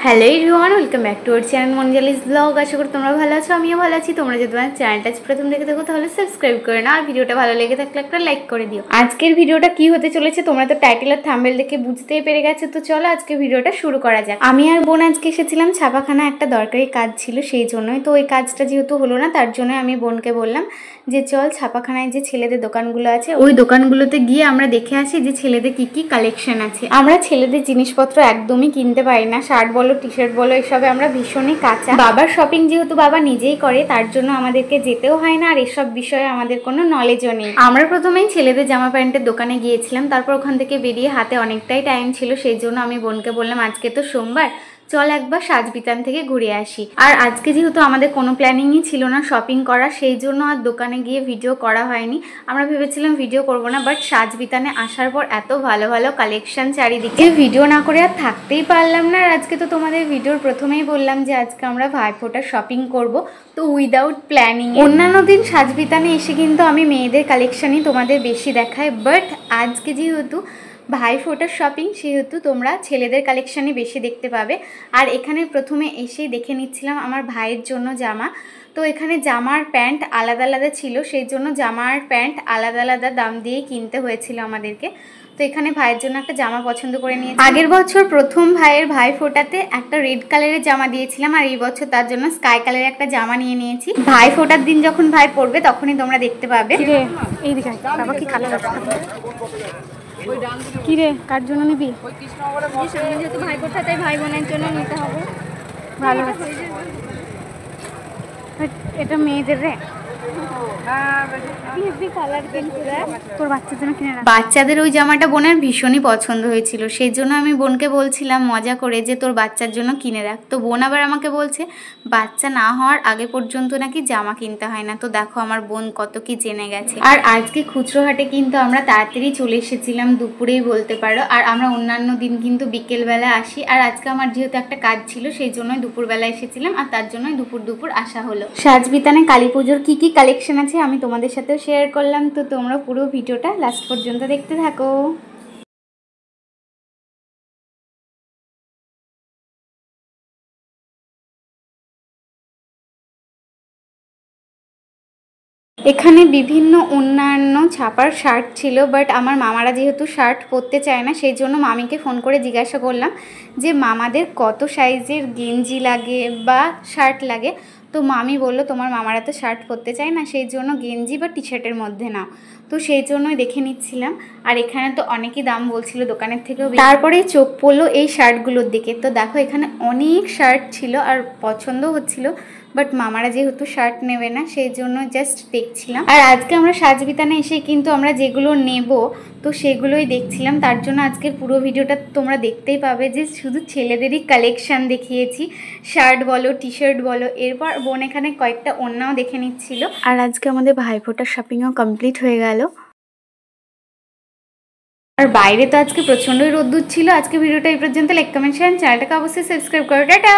Hello everyone, welcome back to our channel Manjalis blog. আশা করি তোমরা ভালো আছো, আমিও ভালো আছি। তোমরা যদি তোমার চ্যানেলটা প্রথম দেখে থাকো তাহলে সাবস্ক্রাইব করে নাও, আর ভিডিওটা ভালো লেগে থাকলে একটা লাইক করে দিও। আজকের ভিডিওটা কি হতে চলেছে তোমরা তো টাইটেল আর থাম্বনেল দেখে বুঝতেই পেরে গেছো। তো চলো আজকে ভিডিওটা শুরু করা যাক। আমি আর বোন আজকে এসেছিলাম ছাপাখানা, একটা দরকারি কাজ ছিল সেই জন্যই। তো ওই কাজটা যেহেতু হলো না, তার জন্য আমি বোনকে বললাম যে চল ছাপাখানায় যে ছেলেদের দোকানগুলো আছে ওই দোকানগুলোতে গিয়ে আমরা দেখে আসি যে ছেলেদের কি কি কালেকশন আছে। আমরা ছেলেদের জিনিসপত্র একদমই কিনতে পারি না, শার্ট বলো টি শার্ট বলো এসবে আমরা ভীষণই কাঁচা। বাবার শপিং যেহেতু বাবা নিজেই করে, তার জন্য আমাদেরকে যেতেও হয় না, আর এসব বিষয়ে আমাদের কোনো নলেজও নেই। আমরা প্রথমেই ছেলেদের জামা প্যান্টের দোকানে গিয়েছিলাম, তারপর ওখান থেকে বেরিয়ে হাতে অনেকটাই টাইম ছিল, সেই জন্য আমি বোনকে বললাম আজকে তো সোমবার, চল একবার সাজবিতান থেকে ঘুরে আসি। আর আজকে যেহেতু আমাদের কোনো প্ল্যানিংই ছিল না শপিং করা, সেই জন্য আর দোকানে গিয়ে ভিডিও করা হয়নি। আমরা ভেবেছিলাম ভিডিও করব না, বাট সাজবিতানে আসার পর এত ভালো ভালো কালেকশন চারিদিকে, ভিডিও না করে আর থাকতেই পারলাম না। আর আজকে তো তোমাদের ভিডিওর প্রথমেই বললাম যে আজকে আমরা ভাইফোঁটার শপিং করব, তো উইদাউট প্ল্যানিং। অন্যান্য দিন সাজবিতানে এসে কিন্তু আমি মেয়েদের কালেকশনই তোমাদের বেশি দেখাই, বাট আজকে যেহেতু ভাইফোঁটার শপিং সেহেতু তোমরা ছেলেদের কালেকশানই বেশি দেখতে পাবে। আর এখানে প্রথমে এসেই দেখে নিচ্ছিলাম আমার ভাইয়ের জন্য জামা। তো এখানে জামার প্যান্ট আলাদা আলাদা ছিল, সেই জন্য জামার প্যান্ট আলাদা আলাদা দাম দিয়েই কিনতে হয়েছিল আমাদেরকে। তো এখানে ভাইয়ের জন্য একটা জামা পছন্দ করে নিয়েছি। আগের বছর প্রথম ভাইয়ের ভাইফোঁটাতে একটা রেড কালারের জামা দিয়েছিলাম, আর এই বছর তার জন্য স্কাই কালারের একটা জামা নিয়ে নিয়েছি। ভাইফোঁটার দিন যখন ভাই পরবে তখনই তোমরা দেখতে পাবে। এইদিকে বাবা কি কালার কি রে, কার জন্য নিবি? যেহেতু ভাই ফোঁটা তাই ভাই বোনের জন্য নিতে হবে। ভালো আছে, এটা মেয়েদের রে, তোর বাচ্চার জন্য কিনে রাখ। বাচ্চাদের ওই জামাটা বোনের ভীষণই পছন্দ হয়েছিল, সেই জন্য আমি বোনকে বলছিলাম মজা করে যে তোর বাচ্চার জন্য কিনে রাখ। তো বোন আবার আমাকে বলছে বাচ্চা না হওয়ার আগে পর্যন্ত নাকি জামা কিনতে হয় না। তো দেখো আমার বোন কত কি জেনে গেছে। আর আজকে খুচরো হাটে কিন্তু আমরা তাড়াতাড়ি চলে এসেছিলাম, দুপুরেই বলতে পারো। আর আমরা অন্যান্য দিন কিন্তু বিকেলবেলা আসি, আর আজকে আমার যেহেতু একটা কাজ ছিল সেই জন্যই দুপুরবেলা এসেছিলাম, আর তার জন্যই দুপুর আসা হলো। সাজবিতানে কালী পুজোর কি কি কালেকশন আছে আমি তোমাদের সাথেও শেয়ার করলাম, তো তোমরা পুরো ভিডিওটা লাস্ট পর্যন্ত দেখতে থাকো। এখানে বিভিন্ন অন্যান্য ছাপার শার্ট ছিল, বাট আমার মামারা যেহেতু শার্ট পরতে চায় না, সেই জন্য মামিকে ফোন করে জিজ্ঞাসা করলাম যে মামাদের কত সাইজের গেঞ্জি লাগে বা শার্ট লাগে। তো মামি বললো তোমার মামারা তো শার্ট পরতে চায় না, সেই জন্য গেঞ্জি বা টি শার্টের মধ্যে নাও। তো সেই জন্যই দেখে নিচ্ছিলাম, আর এখানে তো অনেকই দাম বলছিল দোকানের থেকেও। তারপরে চোখ পড়লো এই শার্টগুলোর দিকে, তো দেখো এখানে অনেক শার্ট ছিল আর পছন্দও হচ্ছিল, বাট মামারা যেহেতু শার্ট নেবে না সেই জন্য জাস্ট দেখছিলাম। আর আজকে আমরা সাজবিতানে এসে কিন্তু আমরা যেগুলো নেব তো সেগুলোই দেখছিলাম, তার জন্য আজকের পুরো ভিডিওটা তোমরা দেখতেই পাবে যে শুধু ছেলেদেরই কালেকশান দেখিয়েছি, শার্ট বলো টি শার্ট বলো। এরপর বোন এখানে কয়েকটা ওড়নাও দেখে নিচ্ছিল। আর আজকে আমাদের ভাইফোঁটার শপিংও কমপ্লিট হয়ে গেল। আর বাইরে তো আজকে প্রচণ্ডই রোদ্দুর ছিল। আজকে ভিডিওটা এই পর্যন্ত। লাইক কমেন্ট শেয়ার, চ্যানেলটাকে অবশ্যই সাবস্ক্রাইব করো। টাটা।